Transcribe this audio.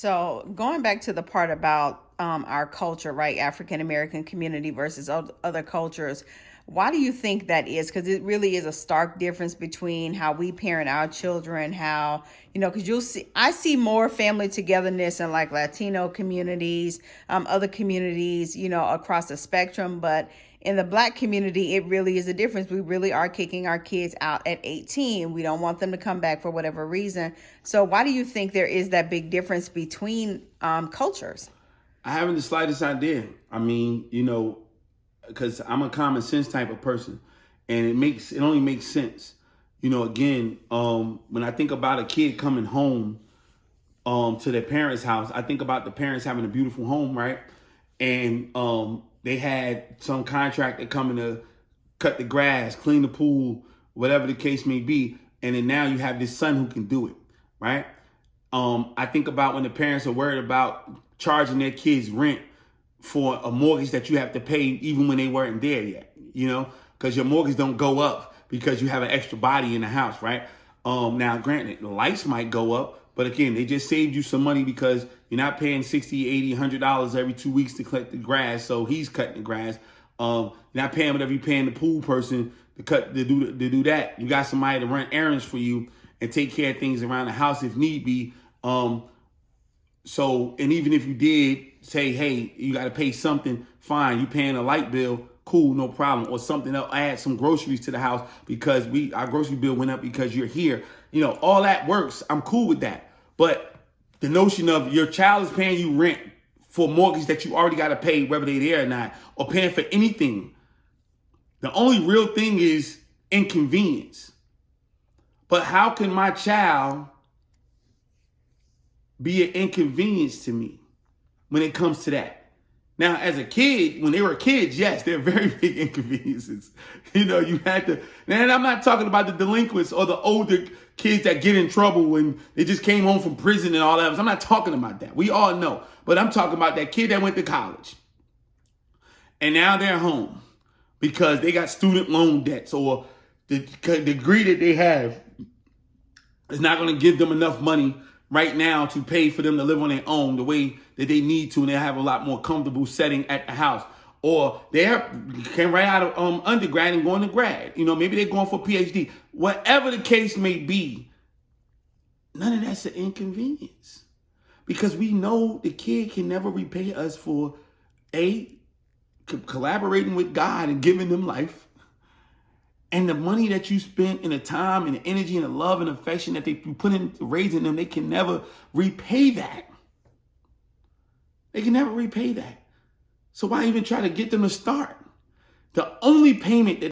So going back to the part about our culture, right? African American community versus other cultures. Why do you think that is? Because it really is a stark difference between how we parent our children, how, because I see more family togetherness in like Latino communities, other communities, across the spectrum. But in the Black community, it really is a difference. We really are kicking our kids out at 18. We don't want them to come back for whatever reason. So why do you think there is that big difference between cultures? I haven't the slightest idea. I mean, because I'm a common sense type of person, and it only makes sense. Again, when I think about a kid coming home to their parents' house, I think about the parents having a beautiful home, right? And they had some contractor coming to cut the grass, clean the pool, whatever the case may be, and then now you have this son who can do it, right? I think about when the parents are worried about charging their kids rent for a mortgage that you have to pay even when they weren't there yet, because your mortgage don't go up because you have an extra body in the house, right? Now, granted, the lights might go up, but again, they just saved you some money because you're not paying $60, $80, $100 every 2 weeks to cut the grass, so he's cutting the grass. You're not paying whatever you're paying the pool person to do that. You got somebody to run errands for you and take care of things around the house if need be. So, and even if you did say, hey, you got to pay something, fine, you paying a light bill, cool, no problem, or something else, add some groceries to the house because our grocery bill went up because you're here. All that works. I'm cool with that. But the notion of your child is paying you rent for a mortgage that you already got to pay, whether they're there or not, or paying for anything. The only real thing is inconvenience. But how can my child be an inconvenience to me when it comes to that? Now, as a kid, when they were kids, yes, they're very big inconveniences. You had to, and I'm not talking about the delinquents or the older kids that get in trouble when they just came home from prison and all that. I'm not talking about that. We all know. But I'm talking about that kid that went to college and now they're home because they got student loan debts, or the degree that they have is not going to give them enough money right now to pay for them to live on their own the way that they need to, and they have a lot more comfortable setting at the house. Or they came right out of undergrad and going to grad. Maybe they're going for a PhD. Whatever the case may be, none of that's an inconvenience. Because we know the kid can never repay us for collaborating with God and giving them life. And the money that you spent and the time and the energy and the love and affection that you put into raising them, they can never repay that. They can never repay that. So why even try to get them to start? The only payment that